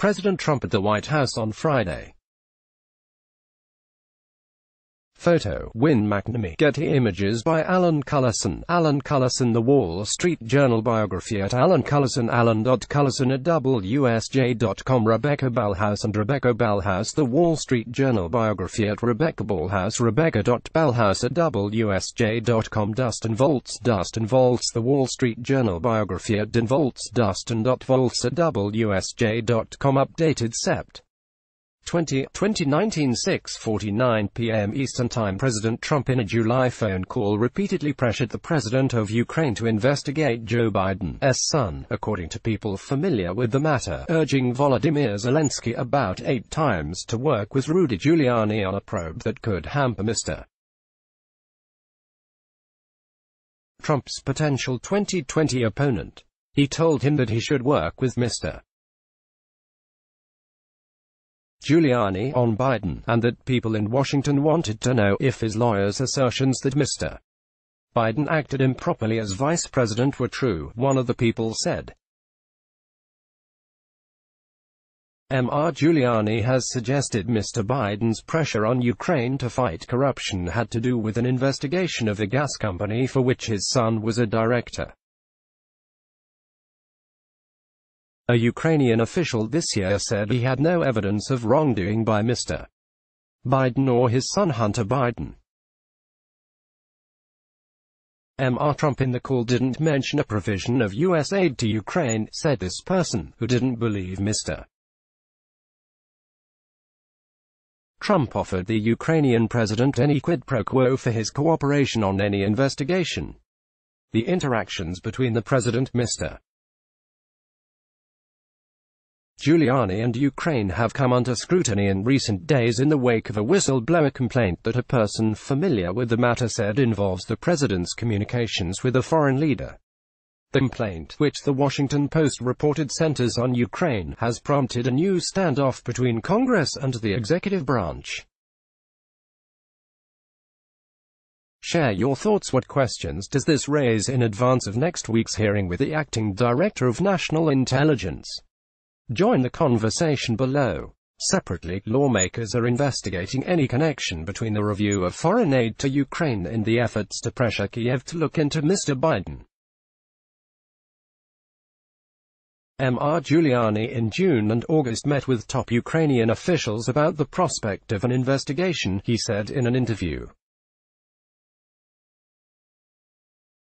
President Trump at the White House on Friday. Photo: Win McNamee. Getty Images by Alan.Cullison. Alan.Cullison. The Wall Street Journal Biography at alan.cullison. alan.cullison at WSJ.com. Rebecca Ballhaus and Rebecca Ballhaus. The Wall Street Journal Biography at Rebecca Ballhaus. Rebecca.Ballhaus at WSJ.com. Dust and Volts. Dust and Volts. The Wall Street Journal Biography at Volts. Dust and Volts at WSJ.com. Updated Sept. 2019 6:49 p.m. Eastern Time. President Trump in a July phone call repeatedly pressured the president of Ukraine to investigate Joe Biden's son, according to people familiar with the matter, urging Volodymyr Zelensky about 8 times to work with Rudy Giuliani on a probe that could hamper Mr. Trump's potential 2020 opponent. He told him that he should work with Mr. Giuliani on Biden, and that people in Washington wanted to know if his lawyer's assertions that Mr. Biden acted improperly as vice president were true, one of the people said. Mr. Giuliani has suggested Mr. Biden's pressure on Ukraine to fight corruption had to do with an investigation of the gas company for which his son was a director. A Ukrainian official this year said he had no evidence of wrongdoing by Mr. Biden or his son Hunter Biden. Mr. Trump in the call didn't mention a provision of U.S. aid to Ukraine, said this person, who didn't believe Mr. Trump offered the Ukrainian president any quid pro quo for his cooperation on any investigation. The interactions between the president, Mr. Giuliani and Ukraine have come under scrutiny in recent days in the wake of a whistleblower complaint that a person familiar with the matter said involves the president's communications with a foreign leader. The complaint, which the Washington Post reported centers on Ukraine, has prompted a new standoff between Congress and the executive branch. Share your thoughts. What questions does this raise in advance of next week's hearing with the acting director of National Intelligence? Join the conversation below. Separately, lawmakers are investigating any connection between the review of foreign aid to Ukraine and the efforts to pressure Kiev to look into Mr. Biden. Mr. Giuliani in June and August met with top Ukrainian officials about the prospect of an investigation, he said in an interview.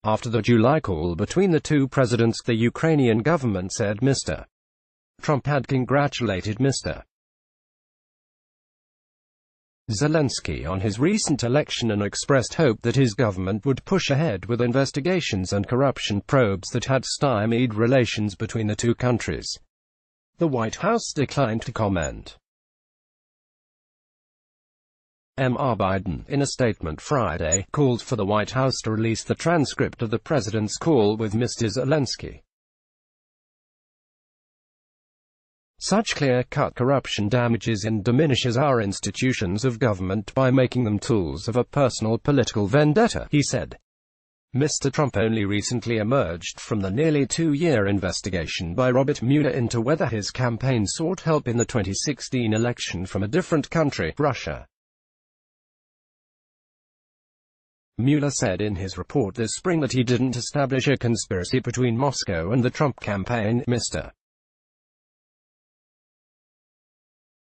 After the July call between the two presidents, the Ukrainian government said Mr. Trump had congratulated Mr. Zelensky on his recent election and expressed hope that his government would push ahead with investigations and corruption probes that had stymied relations between the two countries. The White House declined to comment. Mr. Biden, in a statement Friday, called for the White House to release the transcript of the president's call with Mr. Zelensky. Such clear-cut corruption damages and diminishes our institutions of government by making them tools of a personal political vendetta, he said. Mr. Trump only recently emerged from the nearly 2-year investigation by Robert Mueller into whether his campaign sought help in the 2016 election from a different country, Russia. Mueller said in his report this spring that he didn't establish a conspiracy between Moscow and the Trump campaign. Mr.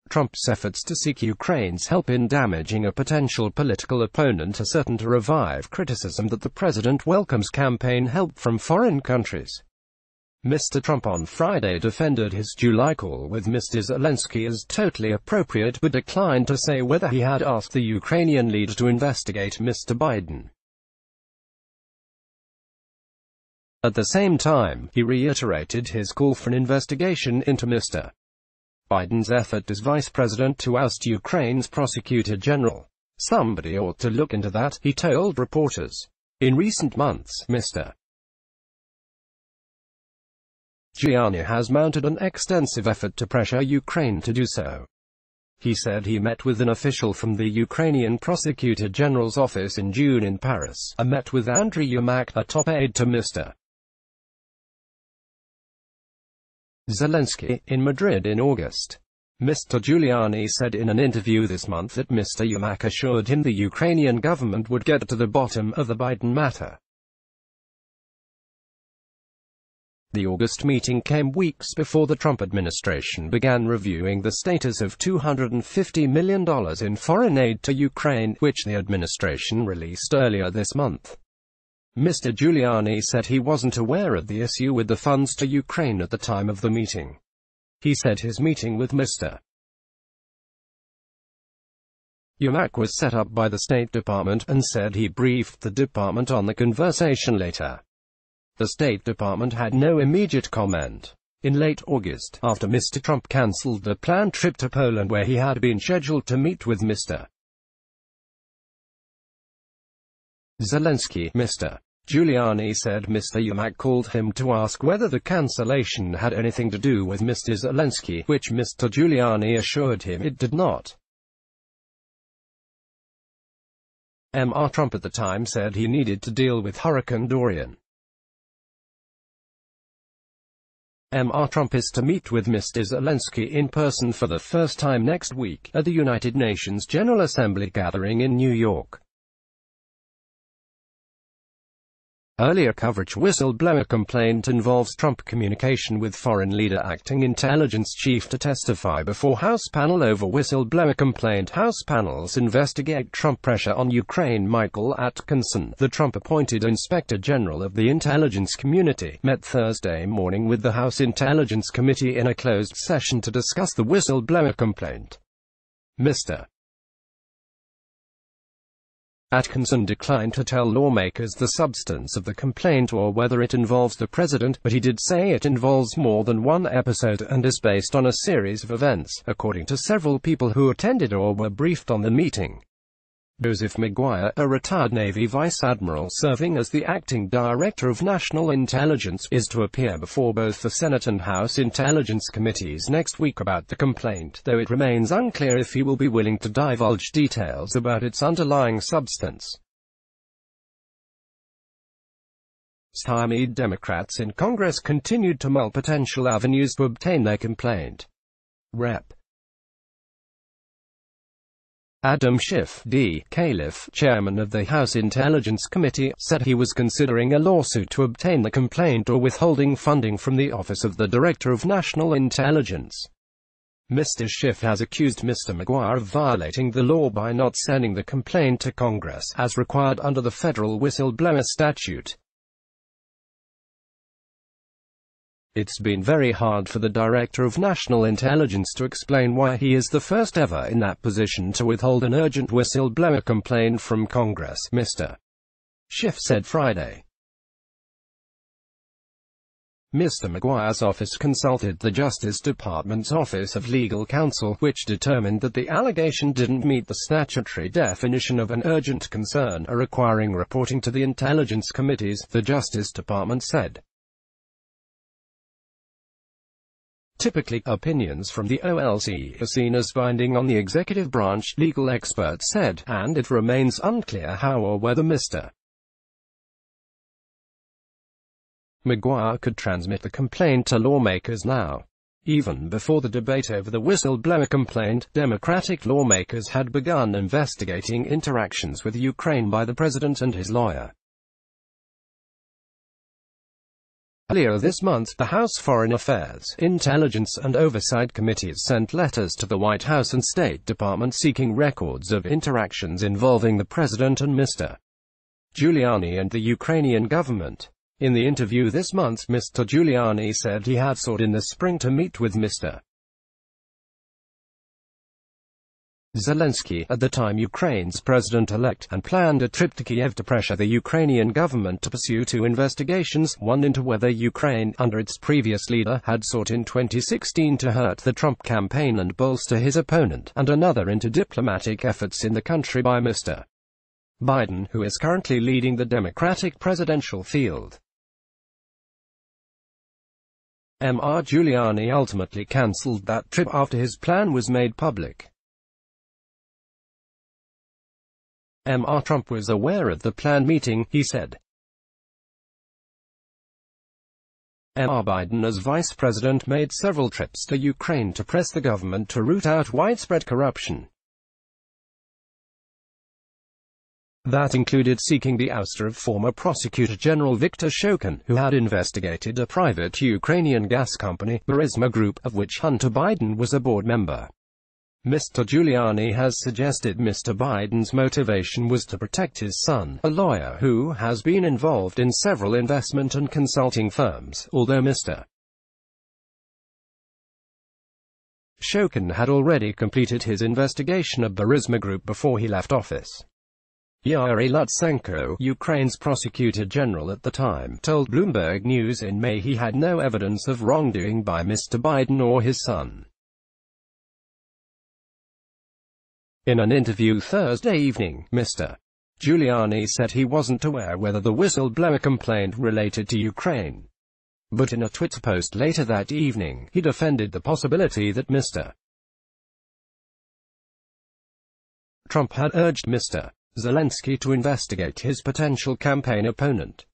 Trump's efforts to seek Ukraine's help in damaging a potential political opponent are certain to revive criticism that the president welcomes campaign help from foreign countries. Mr. Trump on Friday defended his July call with Mr. Zelensky as totally appropriate but declined to say whether he had asked the Ukrainian leader to investigate Mr. Biden. At the same time, he reiterated his call for an investigation into Mr. Biden's effort as vice president to oust Ukraine's prosecutor general. Somebody ought to look into that, he told reporters. In recent months, Mr. Giuliani has mounted an extensive effort to pressure Ukraine to do so. He said he met with an official from the Ukrainian prosecutor general's office in June in Paris, and met with Andriy Yermak, a top aide to Mr. Zelensky, in Madrid in August. Mr. Giuliani said in an interview this month that Mr. Yermak assured him the Ukrainian government would get to the bottom of the Biden matter. The August meeting came weeks before the Trump administration began reviewing the status of $250 million in foreign aid to Ukraine, which the administration released earlier this month. Mr. Giuliani said he wasn't aware of the issue with the funds to Ukraine at the time of the meeting. He said his meeting with Mr. Yermak was set up by the State Department, and said he briefed the department on the conversation later. The State Department had no immediate comment. In late August, after Mr. Trump cancelled the planned trip to Poland where he had been scheduled to meet with Mr. Zelensky, Mr. Giuliani said Mr. Yermak called him to ask whether the cancellation had anything to do with Mr. Zelensky, which Mr. Giuliani assured him it did not. Mr. Trump at the time said he needed to deal with Hurricane Dorian. Mr. Trump is to meet with Mr. Zelensky in person for the first time next week, at the United Nations General Assembly gathering in New York. Earlier coverage. Whistleblower complaint involves Trump communication with foreign leader acting intelligence chief to testify before House panel over whistleblower complaint. House panels investigate Trump pressure on Ukraine. Michael Atkinson, the Trump-appointed Inspector General of the intelligence community, met Thursday morning with the House Intelligence Committee in a closed session to discuss the whistleblower complaint. Mr. Atkinson declined to tell lawmakers the substance of the complaint or whether it involves the president, but he did say it involves more than one episode and is based on a series of events, according to several people who attended or were briefed on the meeting. Joseph McGuire, a retired Navy vice admiral serving as the acting director of national intelligence, is to appear before both the Senate and House Intelligence Committees next week about the complaint, though it remains unclear if he will be willing to divulge details about its underlying substance. Stymied Democrats in Congress continued to mull potential avenues to obtain their complaint. Rep. Adam Schiff, D. Califf, chairman of the House Intelligence Committee, said he was considering a lawsuit to obtain the complaint or withholding funding from the Office of the Director of National Intelligence. Mr. Schiff has accused Mr. McGuire of violating the law by not sending the complaint to Congress, as required under the federal whistleblower statute. It's been very hard for the Director of National Intelligence to explain why he is the first ever in that position to withhold an urgent whistleblower complaint from Congress, Mr. Schiff said Friday. Mr. McGuire's office consulted the Justice Department's Office of Legal Counsel, which determined that the allegation didn't meet the statutory definition of an urgent concern, requiring reporting to the Intelligence Committees, the Justice Department said. Typically, opinions from the OLC are seen as binding on the executive branch, legal experts said, and it remains unclear how or whether Mr. McGuire could transmit the complaint to lawmakers now. Even before the debate over the whistleblower complaint, Democratic lawmakers had begun investigating interactions with Ukraine by the president and his lawyer. Earlier this month, the House Foreign Affairs, Intelligence and Oversight Committees sent letters to the White House and State Department seeking records of interactions involving the president and Mr. Giuliani and the Ukrainian government. In the interview this month, Mr. Giuliani said he had sought in the spring to meet with Mr. Zelensky, at the time Ukraine's president-elect, and planned a trip to Kiev to pressure the Ukrainian government to pursue two investigations, one into whether Ukraine, under its previous leader, had sought in 2016 to hurt the Trump campaign and bolster his opponent, and another into diplomatic efforts in the country by Mr. Biden, who is currently leading the Democratic presidential field. Mr. Giuliani ultimately cancelled that trip after his plan was made public. Mr. Trump was aware of the planned meeting, he said. Mr. Biden as vice president made several trips to Ukraine to press the government to root out widespread corruption. That included seeking the ouster of former Prosecutor General Viktor Shokin, who had investigated a private Ukrainian gas company, Burisma Group, of which Hunter Biden was a board member. Mr. Giuliani has suggested Mr. Biden's motivation was to protect his son, a lawyer who has been involved in several investment and consulting firms, although Mr. Shokin had already completed his investigation of Burisma Group before he left office. Yuri Lutsenko, Ukraine's prosecutor general at the time, told Bloomberg News in May he had no evidence of wrongdoing by Mr. Biden or his son. In an interview Thursday evening, Mr. Giuliani said he wasn't aware whether the whistleblower complaint related to Ukraine. But in a Twitter post later that evening, he defended the possibility that Mr. Trump had urged Mr. Zelensky to investigate his potential campaign opponent.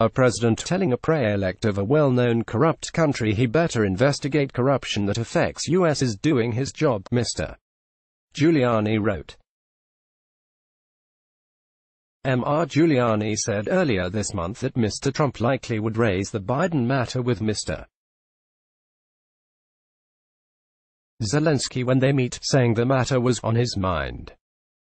A president telling a pre-elect of a well-known corrupt country he better investigate corruption that affects U.S. is doing his job, Mr. Giuliani wrote. Mr. Giuliani said earlier this month that Mr. Trump likely would raise the Biden matter with Mr. Zelensky when they meet, saying the matter was on his mind.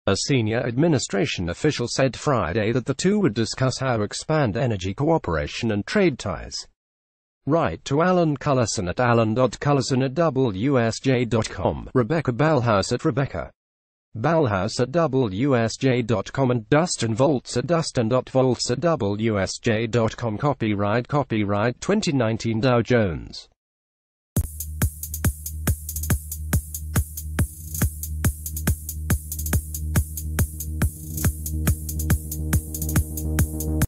A senior administration official said Friday that the two would discuss how to expand energy cooperation and trade ties. Write to Alan Cullison at alan.cullison at WSJ.com, Rebecca Ballhaus at Ballhaus at WSJ.com, and Dustin Volts at Dustin.Volts at WSJ.com. Copyright 2019 Dow Jones.